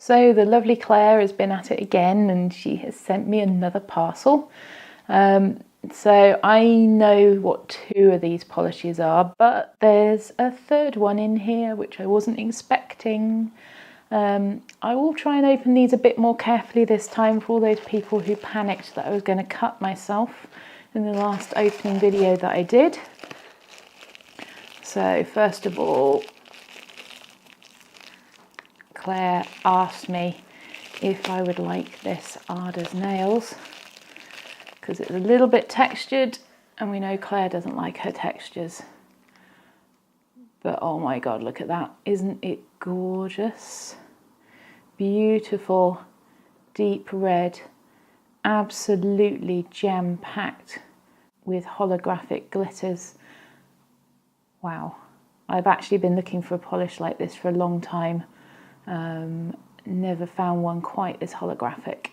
So the lovely Claire has been at it again, and she has sent me another parcel. So I know what 2 of these polishes are, but there's a 3rd one in here which I wasn't expecting. I will try and open these a bit more carefully this time for all those people who panicked that I was going to cut myself in the last opening video that I did. So first of all, Claire asked me if I would like this Ada's nails, because it's a little bit textured, and we know Claire doesn't like her textures. But oh my god, look at that. Isn't it gorgeous? Beautiful, deep red, absolutely jam-packed with holographic glitters. Wow. I've actually been looking for a polish like this for a long time. Never found one quite as holographic.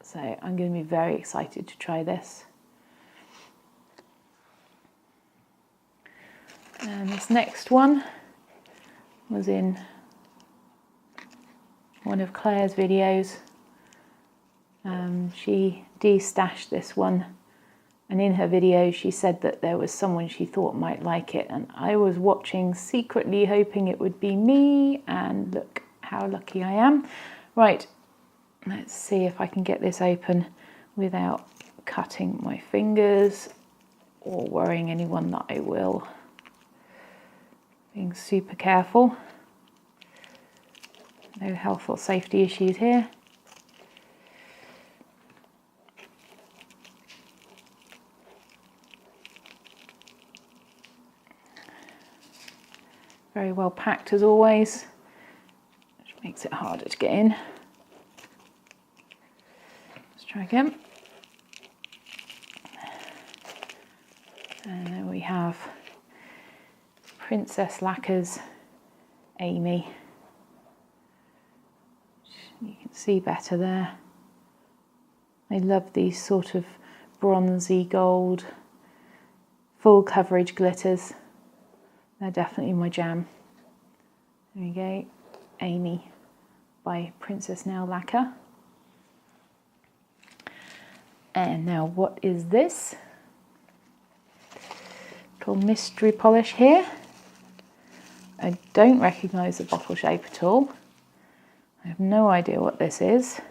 So I'm going to be very excited to try this. And this next one was in one of Claire's videos. She de-stashed this one, and in her video she said that there was someone she thought might like it, and I was watching secretly hoping it would be me, and look how lucky I am. Right, let's see if I can get this open without cutting my fingers or worrying anyone that I will. Being super careful. No health or safety issues here. Very well packed as always, which makes it harder to get in. Let's try again. And then we have Princess Lacquer's Amy. You can see better there. I love these sort of bronzy gold, full coverage glitters. They're definitely my jam. There we go, Amy by Princess Nail Lacquer. And now what is this? Little mystery polish here. I don't recognise the bottle shape at all. I have no idea what this is.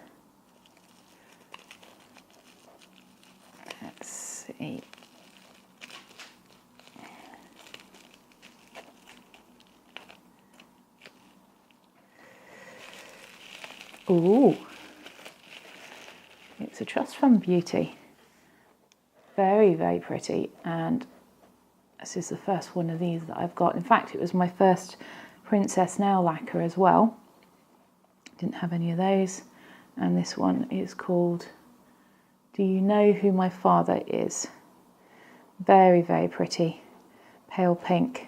Let's see. Ooh, it's a trust fund beauty. Very, very pretty, and this is the first one of these that I've got. In fact, it was my first Princess Nail Lacquer as well. Didn't have any of those. And this one is called Do You Know Who My Father Is? Very, very pretty. Pale pink.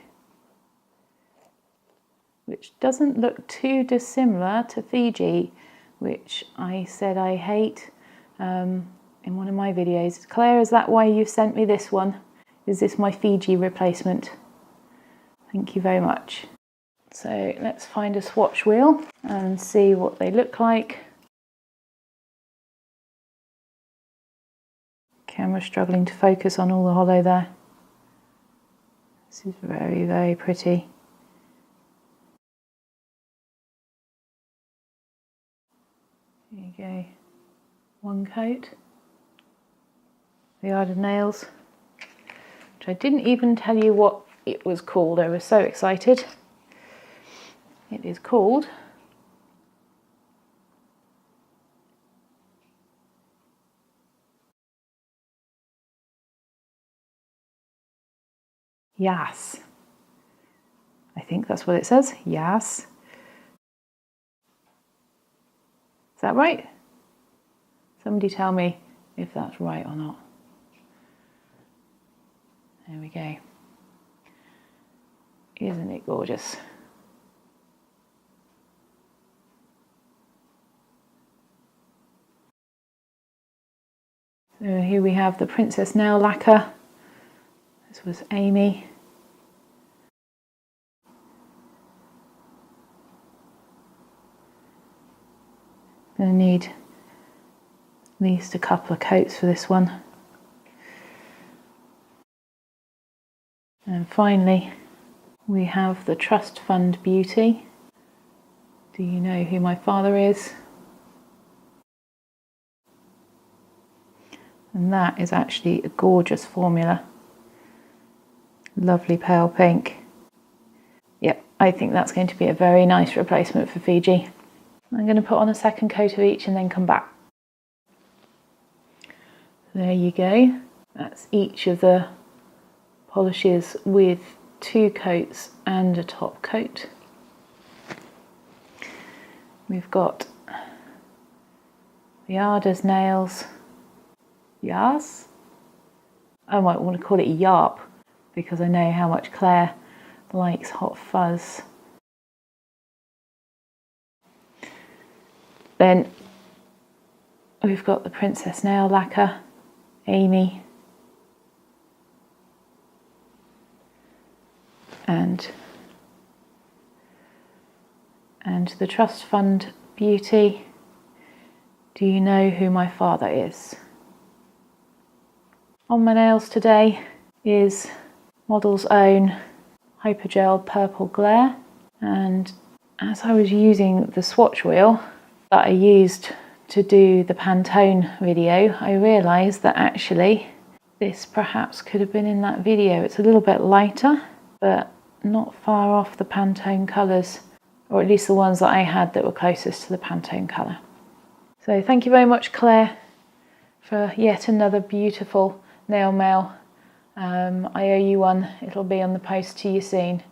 Which doesn't look too dissimilar to Fiji, which I said I hate in one of my videos. Claire, is that why you've sent me this one? Is this my Fiji replacement? Thank you very much. So let's find a swatch wheel and see what they look like. Camera struggling to focus on all the hollow there. This is very, very pretty. There you go. One coat. The Ardent Nails, which I didn't even tell you what it was called. I was so excited. It is called Yas. I think that's what it says. Yas. Is that right? Somebody tell me if that's right or not. There we go. Isn't it gorgeous? So here we have the Princess Nail Lacquer. This was Amy. I'm going to need at least a couple of coats for this one. And finally, we have the Trust Fund Beauty. Do you know who my father is? And that is actually a gorgeous formula. Lovely pale pink. Yep, I think that's going to be a very nice replacement for Fiji. I'm going to put on a second coat of each and then come back. There you go. That's each of the polishes with 2 coats and a top coat. We've got Yada's nails. Yas? I might want to call it Yarp because I know how much Claire likes hot fuzz. Then we've got the Princess Nail Lacquer, Amy, and the Trust Fund Beauty. Do you know who my father is? On my nails today is Models Own Hypergel Purple Glare, and as I was using the swatch wheel that I used to do the Pantone video, I realised that actually this perhaps could have been in that video. It's a little bit lighter, but not far off the Pantone colours, or at least the ones that I had that were closest to the Pantone colour. So thank you very much, Claire, for yet another beautiful nail mail. I owe you one. It'll be on the post to you soon.